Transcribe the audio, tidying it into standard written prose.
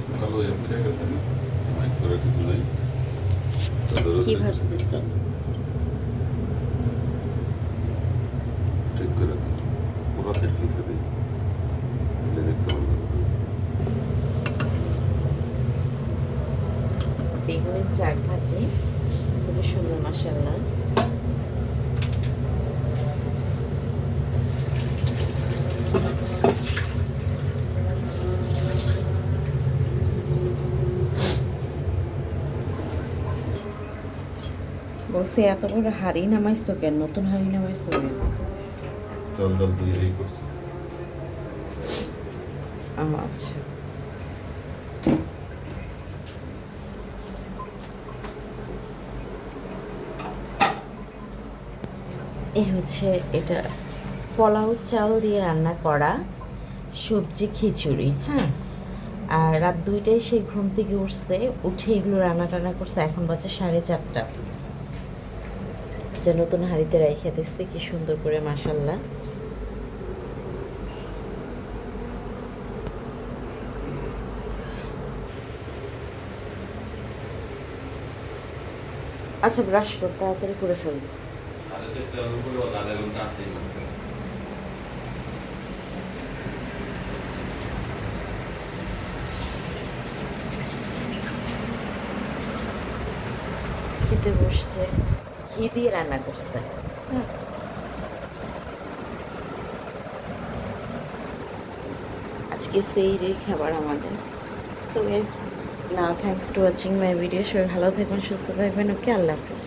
একটু কালো হয়ে ফিরে গেছে না মাইক করে কিছু নাই কি ভাজতেছ? ঠিক করে পুরো সেট কিছু দিই বলে দেখতে পারবো বেগুনের চাক ভাজি, খুবই সুন্দর মাশাআল্লাহ। বলছে এত বড় হাড়ি নামাইছো কেন? নতুন হাড়ি নামাইছো কেন? জল জল দিয়ে এই করছি আচ্ছা, এই হচ্ছে এটা পোলাও চাল দিয়ে রান্না করা সবজি খিচুড়ি। হ্যাঁ, আর রাত 2টায় সে ঘুম থেকে উঠছে, উঠে এগুলো রান্না টান্না করছে। এখন বাজে 4:30। যে নতুন হাঁড়িতে রাইখা দিচ্ছে কি সুন্দর করে মাশাল্লাহ। আচ্ছা, ব্রাশ করতে তাড়াতাড়ি করে ফেলবো। খেতে বসছে, ঘি দিয়ে রান্না করছে। হ্যাঁ, আজকে সেই খাবার আমাদের। So guys, now thanks to watching my video. সবাই ভালো থাকবেন, সুস্থ থাকবেন। ওকে, আল্লাহ হাফিজ।